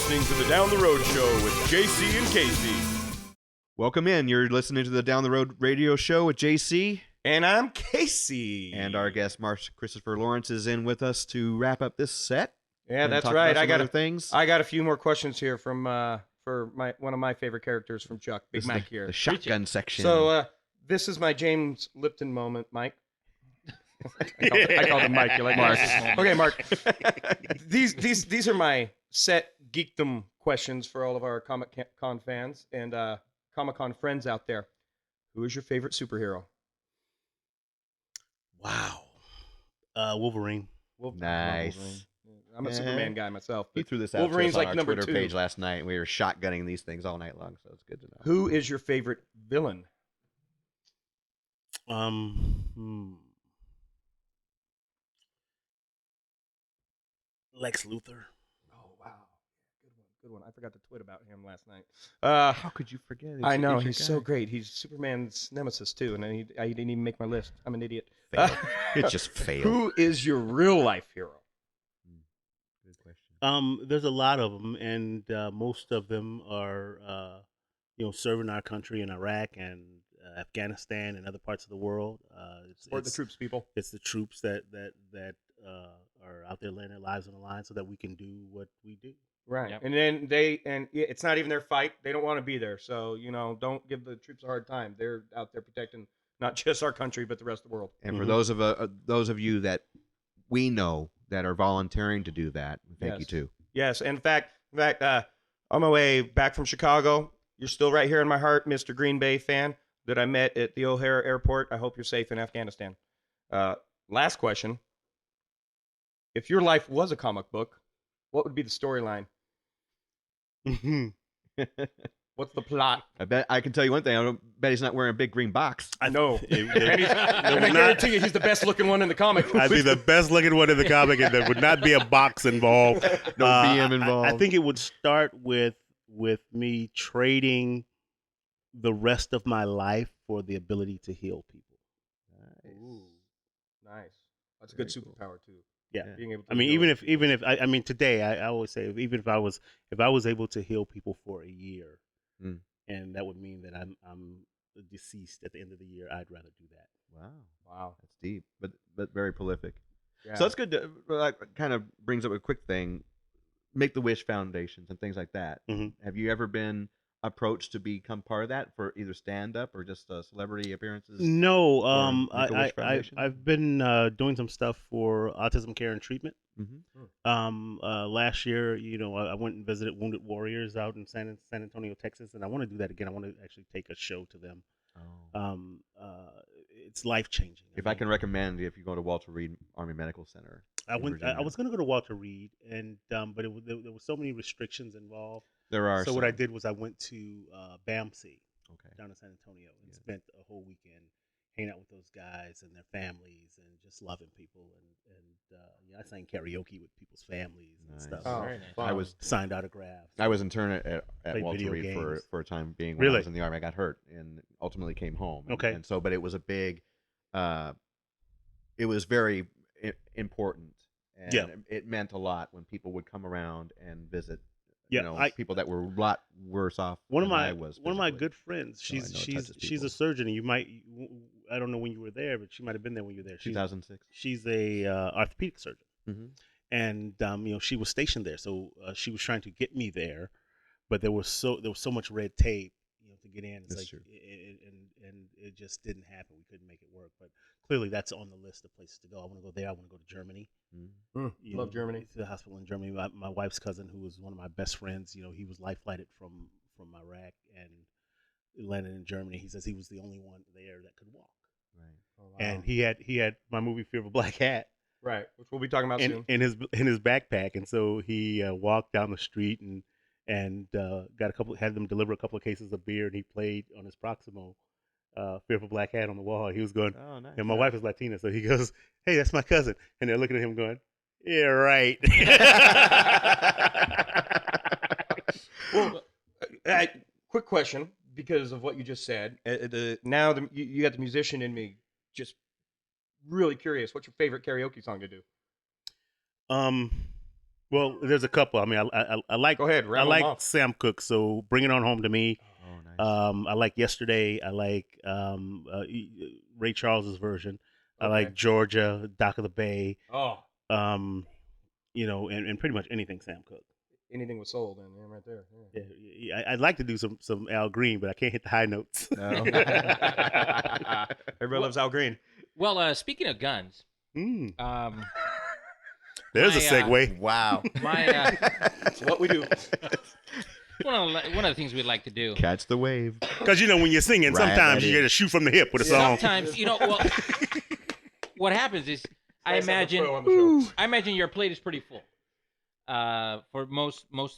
listening to the Down the Road Show with JC and Casey. Welcome in. You're listening to the Down the Road Radio Show with JC. And I'm Casey. And our guest, Christopher Lawrence, is in with us to wrap up this set. Yeah, that's right. I got a few more questions here from for one of my favorite characters from Chuck, Big Mike here. The shotgun section. So this is my James Lipton moment, Mike. I called him Mike. You like Mark? Okay, Mark. These are my set geekdom questions for all of our Comic Con fans and Comic Con friends out there. Who is your favorite superhero? Wow. Wolverine. Nice. Wolverine. I'm a Superman guy myself. He threw this out Wolverine's to us on like our number Twitter 2. page last night, and we were shotgunning these things all night long, so it's good to know. Who is your favorite villain? Lex Luthor. Oh, wow. Good one. I forgot to tweet about him last night. How could you forget? I know. He's so great. He's Superman's nemesis, too, and I didn't even make my list. I'm an idiot. It just failed. Who is your real-life hero? Good question. There's a lot of them, and most of them are, serving our country in Iraq and Afghanistan and other parts of the world. Support the troops, people. It's the troops that are out there laying their lives on the line so that we can do what we do. Right. Yep. And then it's not even their fight. They don't want to be there. So, don't give the troops a hard time. They're out there protecting not just our country, but the rest of the world. And for those of you that we know that are volunteering to do that, thank you too. Yes. In fact, on my way back from Chicago, you're still right here in my heart, Mr. Green Bay fan that I met at the O'Hare Airport. I hope you're safe in Afghanistan. Last question. If your life was a comic book, what would be the storyline? What's the plot? I bet I can tell you one thing. I don't bet he's not wearing a big green box. I know. And I guarantee you he's the best looking one in the comic. I'd be the best looking one in the comic, and there would not be a box involved. No BM involved. I think it would start with me trading the rest of my life for the ability to heal people. Nice. Ooh, nice. That's a good superpower too. Yeah. Being able to even if today I always say even if I was able to heal people for a year, and that would mean that I'm deceased at the end of the year, I'd rather do that. Wow, that's deep, but very prolific. Yeah. So that's good. That kind of brings up a quick thing: Make-the-Wish foundations and things like that. Mm-hmm. Have you ever been approached to become part of that for either stand-up or just celebrity appearances? No, I've been doing some stuff for autism care and treatment. Last year, I went and visited Wounded Warriors out in San Antonio, Texas, and I want to do that again. I want to actually take a show to them. It's life-changing. I can recommend, if you go to Walter Reed Army Medical Center. I was going to go to Walter Reed, and but there were so many restrictions involved. There are. So what I did was I went to BAMC down in San Antonio and spent a whole weekend hanging out with those guys and their families and just loving people. And I sang karaoke with people's families and stuff. Oh, Nice. wow. I was signed autographs. I was intern at Walter Reed for a time being when I was in the Army. I got hurt and ultimately came home. And so, but it was a big, it was very important. And it meant a lot when people would come around and visit. People that were a lot worse off. One of my good friends. She's a surgeon, and I don't know when you were there, but she might have been there when you were there. 2006. She's a orthopedic surgeon, and she was stationed there, so she was trying to get me there, but there was so much red tape, to get in. It's true. And it just didn't happen. We couldn't make it work, but clearly that's on the list of places to go. I want to go there. I want to go to Germany. Love Germany. To the hospital in Germany. My wife's cousin, who was one of my best friends, he was life flighted from Iraq and landed in Germany. He says he was the only one there that could walk. Right. Oh, wow. And he had my movie Fear of a Black Hat. Right, which we'll be talking about soon. In his backpack, and so he walked down the street and had them deliver a couple of cases of beer, and he played on his Proximo Fear of a Black Hat on the wall. He was going, oh, nice. And my wife is Latina, so he goes, "Hey, that's my cousin," and they're looking at him going, "Yeah, right." Well, quick question, because of what you just said. Now you got the musician in me just really curious. What's your favorite karaoke song to do? Well, there's a couple. I mean, I like. Go ahead. I like Sam Cooke. So Bring It On Home to Me. Oh, nice. I like Yesterday. I like Ray Charles's version. I like Georgia, Dock of the Bay. Oh. And pretty much anything Sam Cooke. Anything with soul, then, yeah, right there. Yeah. I'd like to do some Al Green, but I can't hit the high notes. No. Everybody loves Al Green. Well, speaking of guns, there's a segue. Wow. It's what we do. One of the things we like to do. Catch the wave. Because when you're singing, sometimes you get to shoot from the hip with a song. Sometimes, what happens is I imagine your plate is pretty full. For most part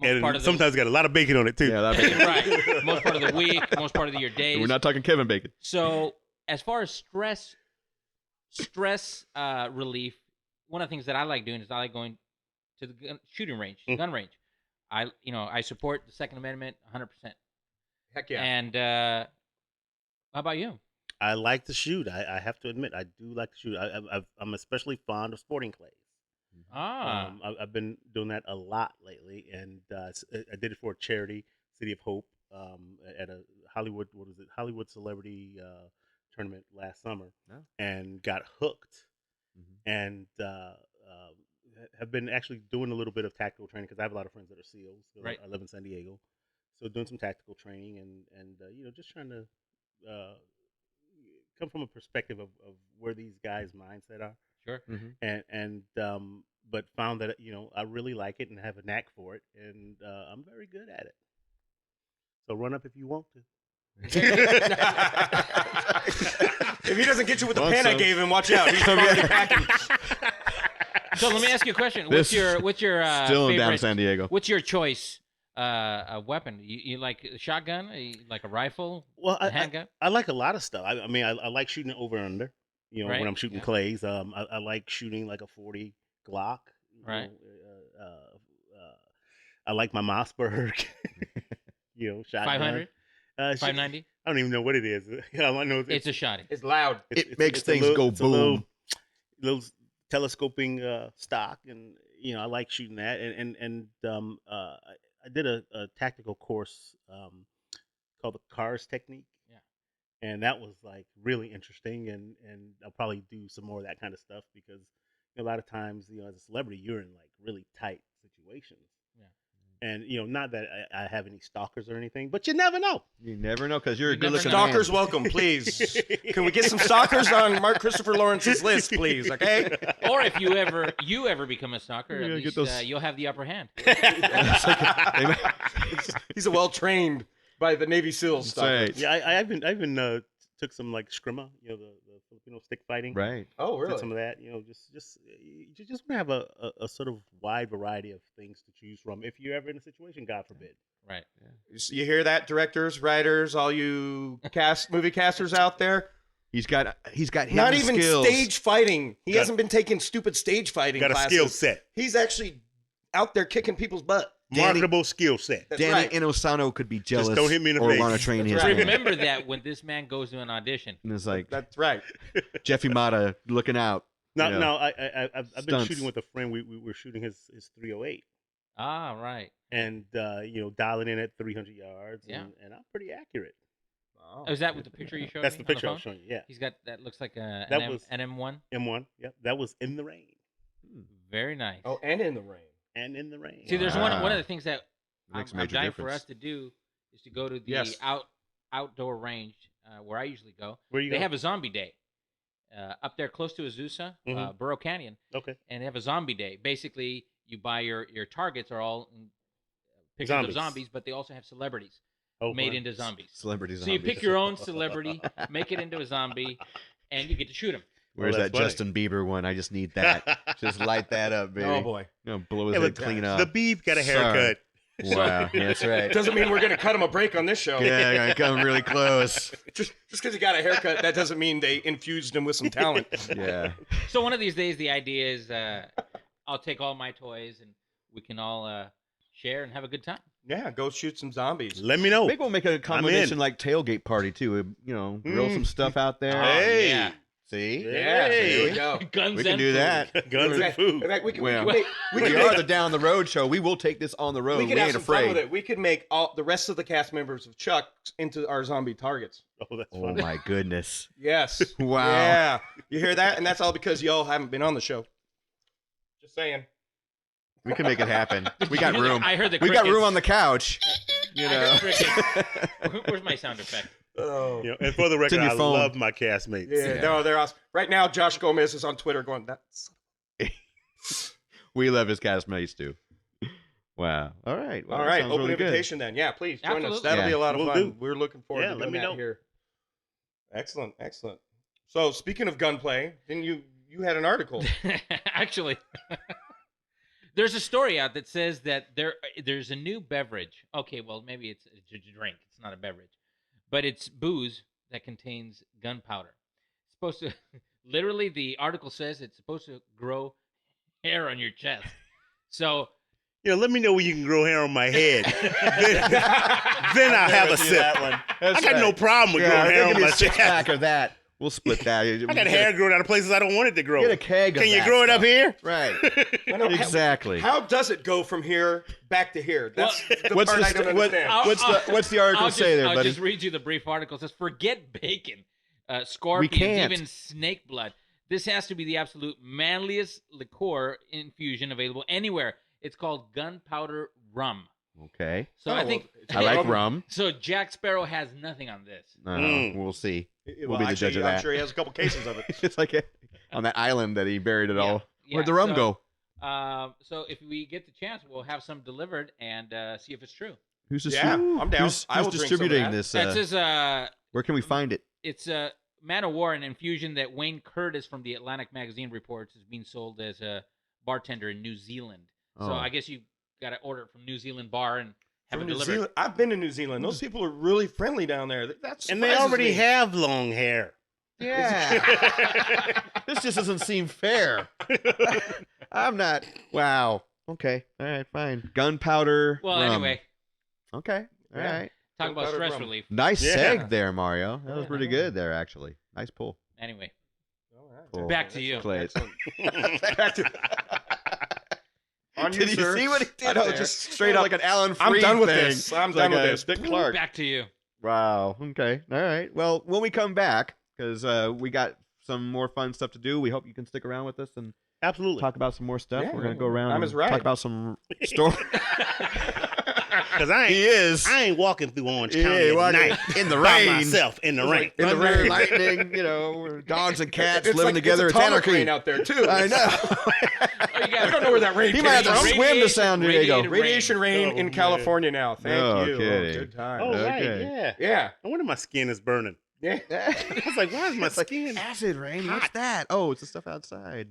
of the sometimes got a lot of bacon on it too. Yeah, a lot of bacon. Right. Most part of the week, most part of your days. We're not talking Kevin Bacon. So, as far as stress relief, one of the things that I like doing is I like going to the shooting range, gun range. I support the Second Amendment 100%. Heck yeah. And how about you? I like to shoot. I have to admit, I do like to shoot. I'm especially fond of sporting clays. I've been doing that a lot lately, and I did it for a charity, City of Hope, at a Hollywood celebrity tournament last summer, and got hooked, and have been actually doing a little bit of tactical training because I have a lot of friends that are SEALs. Right. I live in San Diego, so doing some tactical training and just trying to come from a perspective of where these guys' mindset are. Sure. And but found that I really like it and have a knack for it, and I'm very good at it. So run up if you want to. If he doesn't get you with the pen I gave him, watch out. He's already packing. So let me ask you a question. What's your still in down San Diego? What's your choice a weapon? You like a shotgun? You like a rifle? Well, a handgun? I like a lot of stuff. I mean, I like shooting over and under. When I'm shooting clays, I like shooting like a 40 Glock. Right. I like my Mossberg. Shotgun. 500. 590. I don't even know what it is. I know it's a shotty. It's loud. It makes things go boom. Little telescoping stock, and I like shooting that. And I did a tactical course called the CARS technique. And that was like really interesting, and I'll probably do some more of that kind of stuff because a lot of times, as a celebrity, you're in like really tight situations. Yeah. And not that I have any stalkers or anything, but you never know. You never know because you're a good-looking stalkers man. Welcome, please. Can we get some stalkers on Mark Christopher Lawrence's list, please? Okay. Or if you ever become a stalker, at least, you'll have the upper hand. He's a well-trained by the Navy SEALs stuff. Right. Yeah, I've been took some like Scrima, the Filipino stick fighting. Right. Oh, really? Did some of that. You just want to have a sort of wide variety of things to choose from if you're ever in a situation, God forbid. Right. Yeah. You hear that, directors, writers, all you movie casters out there? He's got not even skills. Stage fighting. He hasn't been taking stupid stage fighting classes. Got a skill set. He's actually out there kicking people's butt. Marketable skill set. Danny Inosano could be jealous. Just don't hit me in the or face. want to train his right. Remember that when this man goes to an audition. And it's like that's right. Jeffy Mata looking out. No, I've been shooting with a friend. We were shooting his 308. Ah, right. And dialing in at 300 yards. Yeah. And I'm pretty accurate. Oh, is that with the picture you showed? That's me the picture on I was showing you. Yeah. He's got that looks like an M1. M1. Yep. That was in the rain. Very nice. Oh, and in the rain. And in the rain. See, there's one of the things that I'm dying difference. for us to do is to go to the outdoor range where I usually go. Where you They go? have a zombie day up there close to Azusa, Burro Canyon. Okay. And they have a zombie day. Basically, you buy your targets are all pictures of zombies, but they also have celebrities made into zombies. Celebrities. So you pick your own celebrity, make it into a zombie, and you get to shoot him. Where's that funny. Justin Bieber one? I just need that. Just light that up, baby. Oh boy. Blow his head clean up. The Beeb got a haircut. Wow, that's right. Doesn't mean we're going to cut him a break on this show. Yeah, I'm gonna come really close. Just because he got a haircut, that doesn't mean they infused him with some talent. Yeah. So one of these days, the idea is I'll take all my toys and we can all share and have a good time. Yeah, go shoot some zombies. Let me know. Maybe we'll make a combination like tailgate party too. Grill some stuff out there. Hey. Yeah. See? Yeah, there we go. Guns We can and do food. that. Guns and food. In fact, we We are the Down the Road show. We will take this on the road. We We could have ain't some fun with afraid. it. We could make all the rest of the cast members of Chuck into our zombie targets. Oh, that's Oh funny. my goodness. Yes. Wow. Yeah. You hear that? And that's all because y'all haven't been on the show. Just saying. We can make it happen. We got room. I heard the We got room crickets. on the couch. You I know. heard crickets. Where's my sound effect? Oh. You know, and for the in record, your I phone. love my castmates. Yeah, no, they're awesome. Right now, Josh Gomez is on Twitter going, that's... We love his castmates too. Wow. All right. Well, all that right, sounds open really good. invitation then. Yeah, please join us. Absolutely. That'll be Yeah. a lot of Will fun. do. We're looking forward Yeah, to let doing me that know. here. Excellent, excellent. So, speaking of gunplay, didn't you had an article? Actually, there's a story out that says that there's a new beverage. Okay, well, maybe it's a drink. It's not a beverage. But it's booze that contains gunpowder. It's supposed to, literally, the article says it's supposed to grow hair on your chest. So, You know, let me know when you can grow hair on my head. then I'll have a sip. I got no problem with growing hair on my chest. Pack of that. We'll split that. I got hair growing out of places I don't want it to grow. Get a keg of Can you that grow it stuff. up here? Right. I know, Exactly. How does it go from here back to here? That's the What's part the I don't st- what- understand. what's the article say there, I'll buddy? just read you the brief article. It says, forget bacon, scorpions, can't. even snake blood. This has to be the absolute manliest liqueur infusion available anywhere. It's called gunpowder rum. Okay. So I think I like rum. So Jack Sparrow has nothing on this. We'll see. Well, We'll be the judge of I'm that. sure he has a couple cases of it. It's like on that island that he buried it all. Yeah, Where'd the rum go? So if we get the chance, we'll have some delivered and see if it's true. Who's Yeah, I'm down. Who's I will drink some of distributing that. this? That's his. Where can we find it? It's a Man of War, an infusion that Wayne Curtis from the Atlantic magazine reports is being sold as a bartender in New Zealand. So Oh. I guess you got to order it from New Zealand bar and have From it New delivered. Zealand. I've been to New Zealand. Those people are really friendly down there. That And they surprises already me. have long hair. Yeah. This just doesn't seem fair. I'm not. Wow. Okay. All right. Fine. Gunpowder. Well, rum. anyway, Okay. All Yeah. right. talk about Gunpowder stress rum. relief. Nice Yeah. seg there, Mario. That was Yeah, pretty I know. good there, actually. Nice pull. Anyway, All right. Cool. back to you. Clay. Back to on Did you sir. see what he did I know, there? just straight up. like an Alan I'm Freed done with thing. this. I'm It's done like with a this. Dick Clark. Back to you. Wow. Okay. All right. Well, when we come back, because we got some more fun stuff to do, we hope you can stick around with us and Absolutely. talk about some more stuff. Yeah, We're gonna go around I'm and his right. talk about some stories. Because I He is ain't walking through Orange Yeah, County at walking night in the by rain. myself in the rain. in the Thunder, rain, lightning. You know, dogs and cats It's living like, together. It's It's atomic anarchy. rain out there too. I know. Oh, you We don't know where that rain He came might have to from. swim to San Diego. Radiated Radiation rain Oh, in man. California now. Thank No you. kidding. Good time. Oh, right, Okay. yeah. Yeah. No wonder my skin is burning. Yeah. I was like, why is my It's like skin? acid rain. What's hot? that? Oh, it's the stuff outside.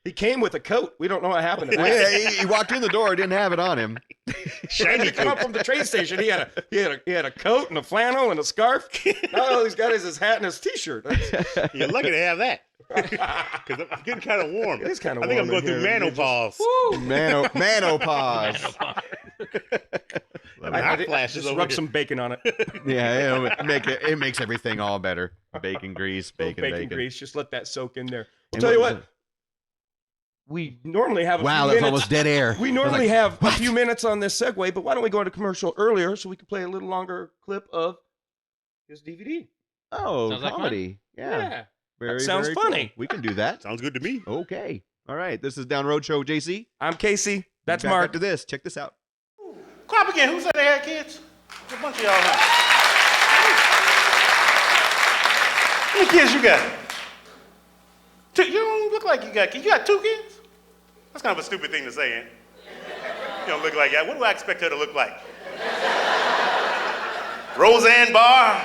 He came with a coat. We don't know what happened to Well, that. yeah, he walked in the door, didn't have it on him. Shiny He come up coat. from the train station. He had a coat and a flannel and a scarf. All he's got is his hat and his t-shirt. That's- You're lucky to have that. Because I'm getting kind of warm. It is kinda I think I'm warm going in through here. You menopause. Manopause. Hot flashes just over rub here. some bacon on it. Yeah, it makes everything all better. Bacon grease, bacon. Grease. Just let that soak in there. I'll And tell you what- what. We normally have a Wow, few that's minutes. almost dead air. We normally have a few minutes on this segue, but why don't we go into commercial earlier so we can play a little longer clip of his DVD? Oh, Sounds like fun. comedy. Yeah. Very, That sounds very funny. cool. We can do that. Sounds good to me. Okay. All right. This is Down Road Show, JC. I'm Casey. That's Back Mark. After this, check this out. Clap again. Who said they had kids? A bunch of y'all have. How many kids you got? Two. You don't look like you got kids. You got 2 kids? That's kind of a stupid thing to say, ain't it? You don't look like that. What do I expect her to look like? Roseanne Barr?